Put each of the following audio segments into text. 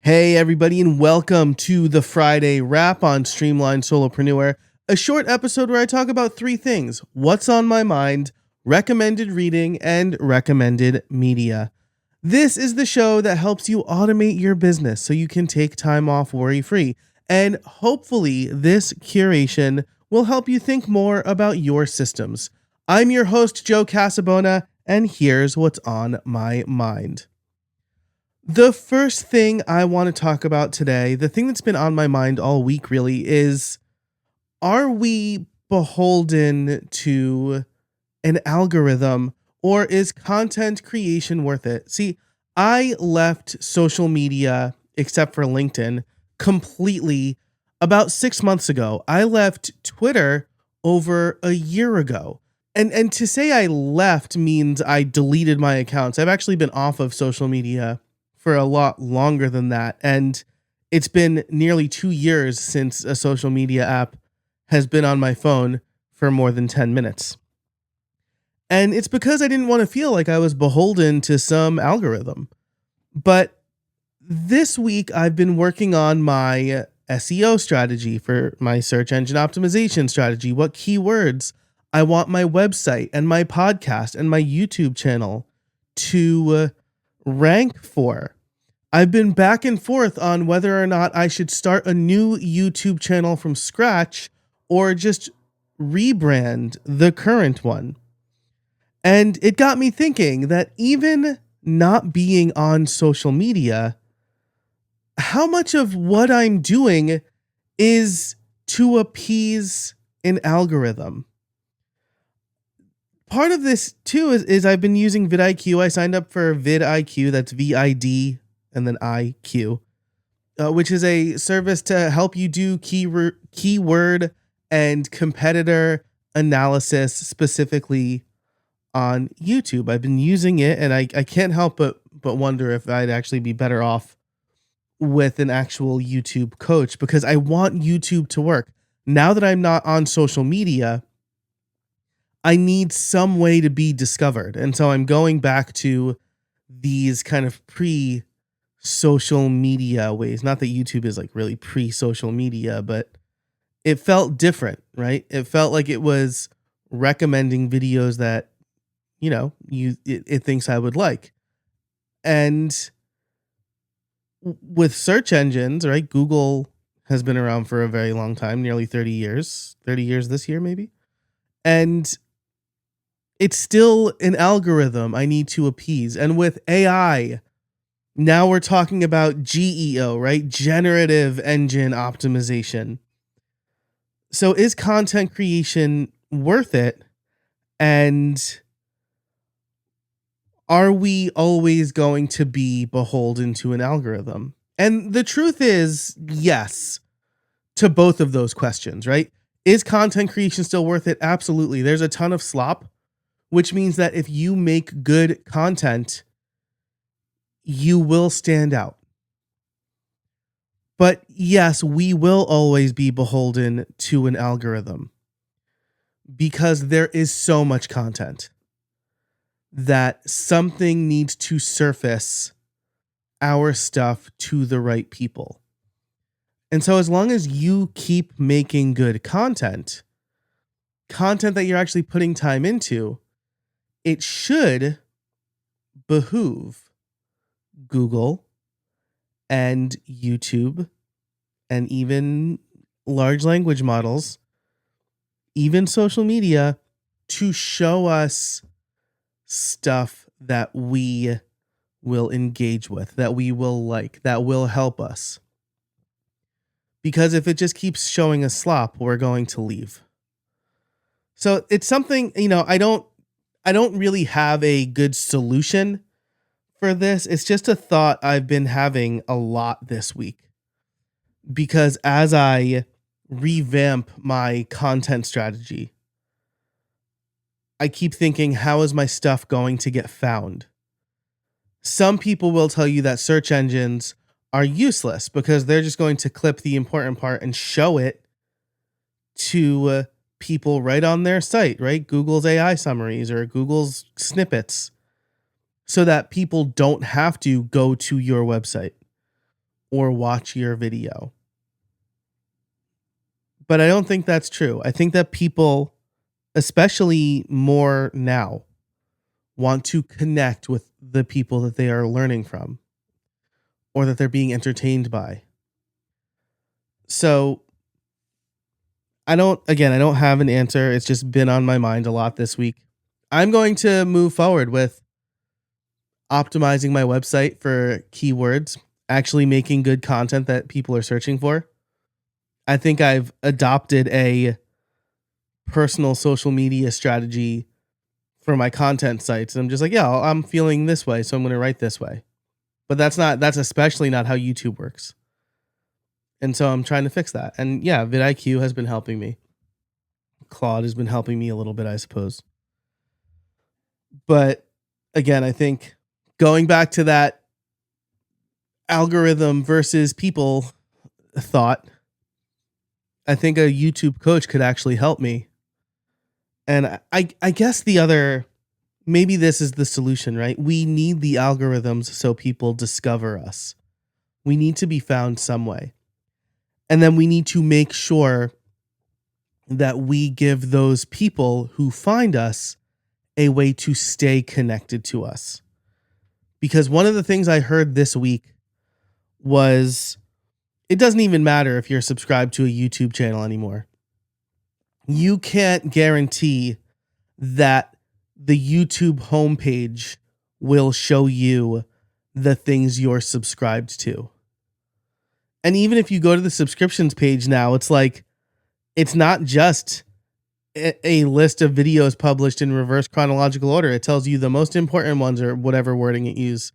Hey, everybody, and welcome to the Friday Wrap on Streamlined Solopreneur, a short episode where I talk about three things: what's on my mind, recommended reading, and recommended media. This is the show that helps you automate your business so you can take time off worry-free. And hopefully, this curation will help you think more about your systems. I'm your host, Joe Casabona, and here's what's on my mind. The first thing I want to talk about today, the thing that's been on my mind all week really, is are we beholden to an algorithm, or is content creation worth it? See, I left social media, except for LinkedIn, completely about 6 months ago. I left Twitter over a year ago. And to say I left means I deleted my accounts. I've actually been off of social media for a lot longer than that. And it's been nearly 2 years since a social media app has been on my phone for more than 10 minutes. And it's because I didn't want to feel like I was beholden to some algorithm. But this week, I've been working on my SEO strategy for my search engine optimization strategy, what keywords I want my website and my podcast and my YouTube channel to rank for. I've been back and forth on whether or not I should start a new YouTube channel from scratch or just rebrand the current one. And it got me thinking that even not being on social media, how much of what I'm doing is to appease an algorithm? Part of this too is I've been using vidIQ. I signed up for vidIQ, that's VID and then IQ, which is a service to help you do keyword and competitor analysis specifically on YouTube. I've been using it, and I can't help but wonder if I'd actually be better off with an actual YouTube coach, because I want YouTube to work. Now that I'm not on social media, I need some way to be discovered. And so I'm going back to these kind of pre-social media ways. Not that YouTube is like really pre-social media, but it felt different, right? It felt like it was recommending videos that, it thinks I would like. And with search engines, right? Google has been around for a very long time, nearly 30 years, 30 years this year, maybe. And it's still an algorithm I need to appease. And with AI, now we're talking about GEO, right? Generative engine optimization. So is content creation worth it? And are we always going to be beholden to an algorithm? And the truth is, yes, to both of those questions, right? Is content creation still worth it? Absolutely. There's a ton of slop, which means that if you make good content, you will stand out. But yes, we will always be beholden to an algorithm because there is so much content that something needs to surface our stuff to the right people. And so as long as you keep making good content that you're actually putting time into, it should behoove Google and YouTube and even large language models, even social media, to show us stuff that we will engage with, that we will like, that will help us. Because if it just keeps showing us slop, we're going to leave. So it's something, I don't really have a good solution for this. It's just a thought I've been having a lot this week. Because as I revamp my content strategy, I keep thinking, how is my stuff going to get found? Some people will tell you that search engines are useless because they're just going to clip the important part and show it to people right on their site, right? Google's AI summaries or Google's snippets, so that people don't have to go to your website. or watch your video. But I don't think that's true. I think that people, especially more now, want to connect with the people that they are learning from or that they're being entertained by. So I don't have an answer. It's just been on my mind a lot this week. I'm going to move forward with optimizing my website for keywords, actually making good content that people are searching for. I think I've adopted a personal social media strategy for my content sites. And I'm just like, yeah, I'm feeling this way, so I'm going to write this way. But that's especially not how YouTube works. And so I'm trying to fix that. And yeah, vidIQ has been helping me. Claude has been helping me a little bit, I suppose. But again, I think going back to that algorithm versus people thought, I think a YouTube coach could actually help me. And I guess maybe this is the solution, right? We need the algorithms so people discover us. We need to be found some way. And then we need to make sure that we give those people who find us a way to stay connected to us. Because one of the things I heard this week was it doesn't even matter if you're subscribed to a YouTube channel anymore. You can't guarantee that the YouTube homepage will show you the things you're subscribed to. And even if you go to the subscriptions page now, it's like, it's not just a list of videos published in reverse chronological order. It tells you the most important ones or whatever wording it uses.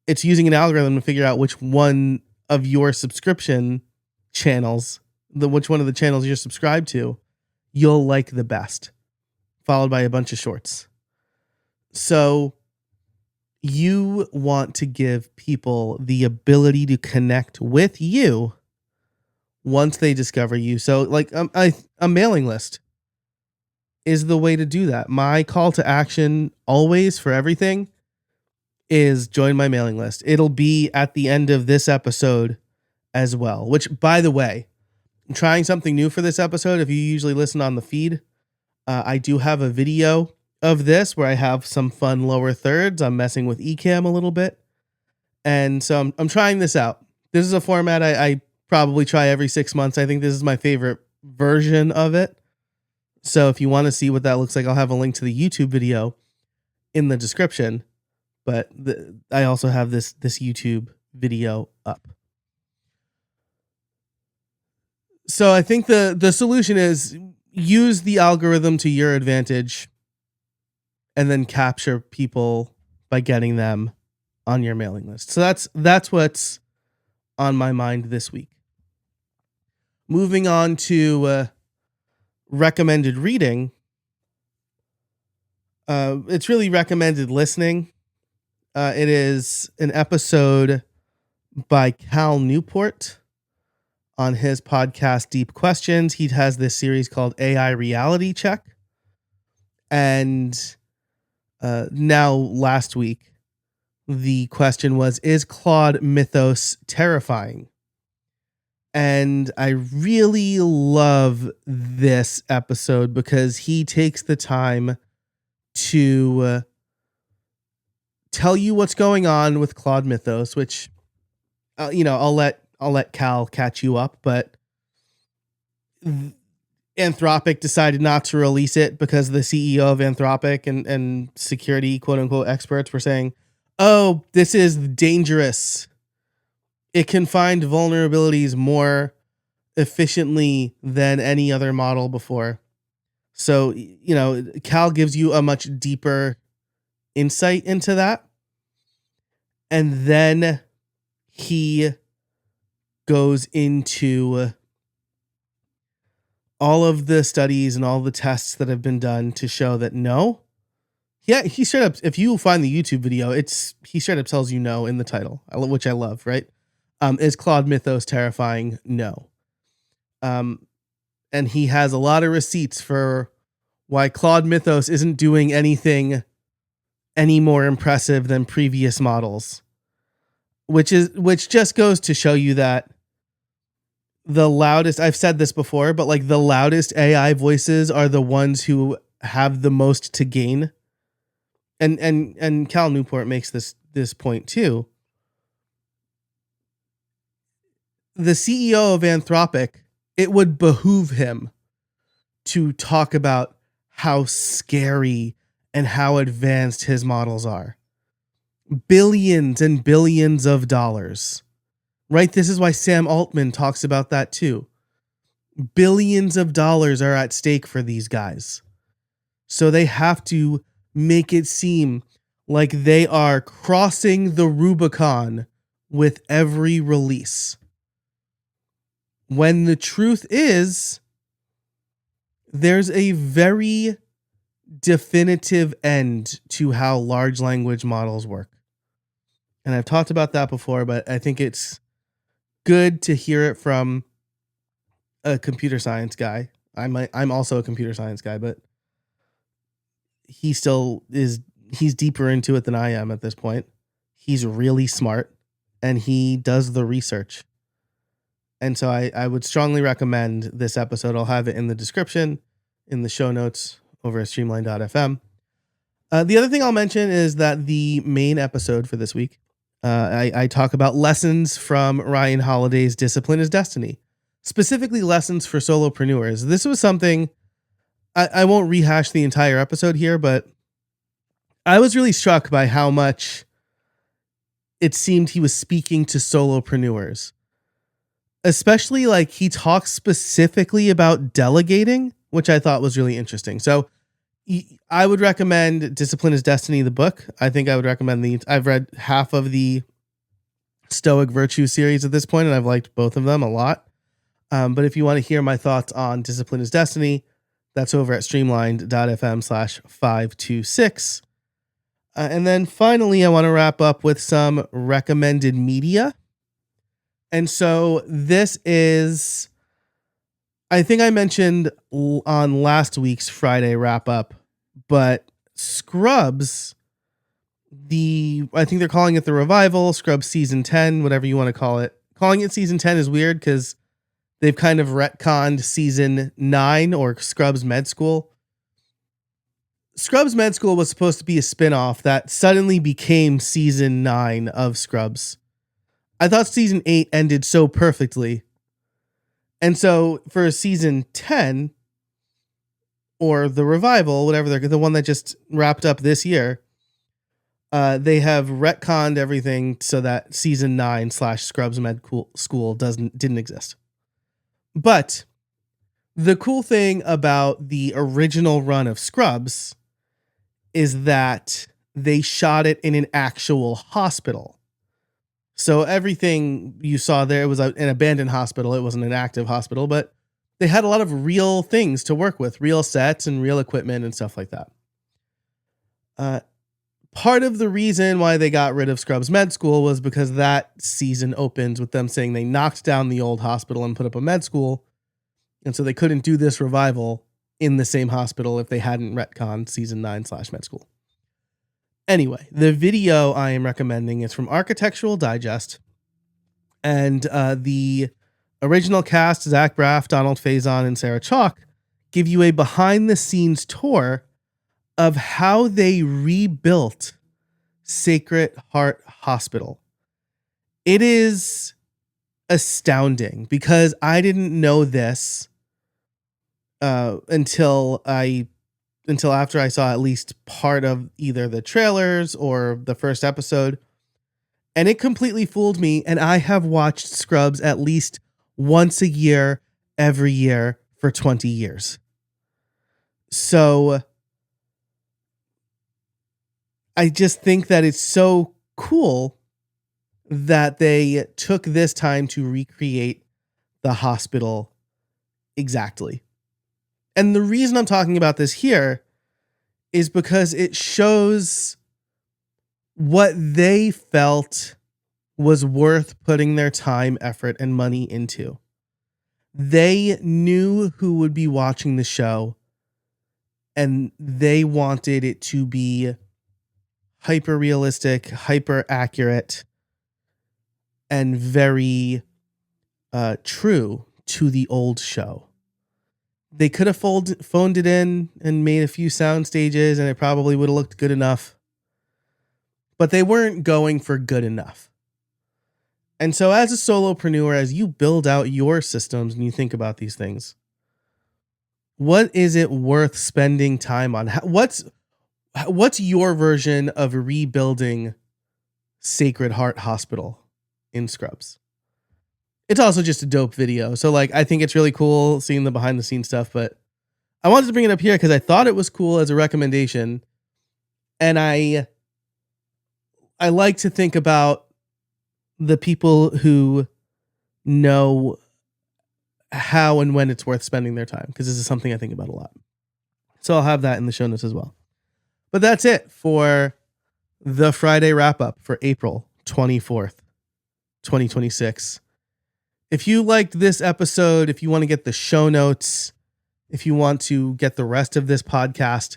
It's using an algorithm to figure out which one of your subscription channels, which one of the channels you're subscribed to, you'll like the best, followed by a bunch of shorts. So you want to give people the ability to connect with you once they discover you. So like a mailing list is the way to do that. My call to action always for everything is join my mailing list. It'll be at the end of this episode as well, which, by the way, I'm trying something new for this episode. If you usually listen on the feed, I do have a video of this where I have some fun lower thirds. I'm messing with Ecamm a little bit. And so I'm trying this out. This is a format I probably try every 6 months. I think this is my favorite version of it. So if you want to see what that looks like, I'll have a link to the YouTube video in the description. But I also have this YouTube video up. So I think the solution is use the algorithm to your advantage and then capture people by getting them on your mailing list. So that's what's on my mind this week. Moving on to recommended reading. It's really recommended listening. It is an episode by Cal Newport on his podcast, Deep Questions. He has this series called AI Reality Check. And now last week, the question was, is Claude Mythos terrifying? And I really love this episode because he takes the time to tell you what's going on with Claude Mythos, which, I'll let Cal catch you up, but Anthropic decided not to release it because the CEO of Anthropic and security quote unquote experts were saying, oh, this is dangerous. It can find vulnerabilities more efficiently than any other model before. So, Cal gives you a much deeper insight into that. And then he goes into all of the studies and all the tests that have been done to show that no. Yeah, he straight up, if you find the YouTube video, he straight up tells you no in the title, which I love, right? Is Claude Mythos terrifying? No. And he has a lot of receipts for why Claude Mythos isn't doing anything any more impressive than previous models. which just goes to show you that the loudest, I've said this before, but like the loudest AI voices are the ones who have the most to gain. And Cal Newport makes this point too. The CEO of Anthropic, it would behoove him to talk about how scary and how advanced his models are. Billions and billions of dollars. Right? This is why Sam Altman talks about that too. Billions of dollars are at stake for these guys. So they have to make it seem like they are crossing the Rubicon with every release. When the truth is, there's a very definitive end to how large language models work. And I've talked about that before, but I think it's good to hear it from a computer science guy. I'm also a computer science guy, but he's deeper into it than I am at this point. He's really smart and he does the research. And so I would strongly recommend this episode. I'll have it in the description, in the show notes over at streamline.fm. The other thing I'll mention is that the main episode for this week, I talk about lessons from Ryan Holiday's Discipline is Destiny, specifically lessons for solopreneurs. This was something, I won't rehash the entire episode here, but I was really struck by how much it seemed he was speaking to solopreneurs. Especially like he talks specifically about delegating, which I thought was really interesting. So I would recommend Discipline is Destiny, the book. I think I would recommend I've read half of the Stoic Virtue series at this point, and I've liked both of them a lot. But if you want to hear my thoughts on Discipline is Destiny, that's over at streamlined.fm/526. And then finally, I want to wrap up with some recommended media. And so this is, I think I mentioned on last week's Friday wrap up, but Scrubs, I think they're calling it the revival, Scrubs season 10, whatever you want to call it. Calling it season 10 is weird because they've kind of retconned season 9 or Scrubs Med School. Scrubs Med School was supposed to be a spinoff that suddenly became season 9 of Scrubs. I thought season 8 ended so perfectly. And so for season 10, or the revival, whatever, the one that just wrapped up this year, they have retconned everything so that season 9 / Scrubs Med School didn't exist. But the cool thing about the original run of Scrubs is that they shot it in an actual hospital. So everything you saw there was an abandoned hospital. It wasn't an active hospital, but they had a lot of real things to work with, real sets and real equipment and stuff like that. Part of the reason why they got rid of Scrubs Med School was because that season opens with them saying they knocked down the old hospital and put up a med school. And so they couldn't do this revival in the same hospital if they hadn't retconned season 9 / med school. Anyway, the video I am recommending is from Architectural Digest. And the original cast, Zach Braff, Donald Faison, and Sarah Chalk, give you a behind-the-scenes tour of how they rebuilt Sacred Heart Hospital. It is astounding because I didn't know this until after I saw at least part of either the trailers or the first episode. And it completely fooled me. And I have watched Scrubs at least once a year, every year for 20 years. So I just think that it's so cool that they took this time to recreate the hospital exactly. And the reason I'm talking about this here is because it shows what they felt was worth putting their time, effort, and money into. They knew who would be watching the show, and they wanted it to be hyper realistic, hyper accurate, and very true to the old show. They could have phoned it in and made a few sound stages, and it probably would have looked good enough. But they weren't going for good enough. And so as a solopreneur, as you build out your systems and you think about these things, what is it worth spending time on? What's your version of rebuilding Sacred Heart Hospital in Scrubs? It's also just a dope video. So like, I think it's really cool seeing the behind the scenes stuff, but I wanted to bring it up here because I thought it was cool as a recommendation. And I like to think about the people who know how and when it's worth spending their time, because this is something I think about a lot. So I'll have that in the show notes as well. But that's it for the Friday wrap up for April 24th, 2026. If you liked this episode, if you want to get the show notes, if you want to get the rest of this podcast,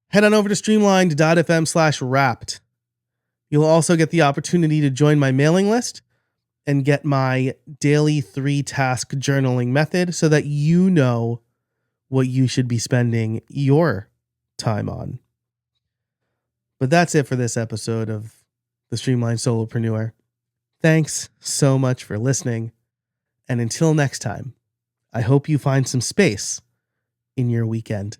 head on over to streamlined.fm/wrapped. You'll also get the opportunity to join my mailing list and get my daily 3-task journaling method so that you know what you should be spending your time on. But that's it for this episode of the Streamlined Solopreneur. Thanks so much for listening. And until next time, I hope you find some space in your weekend.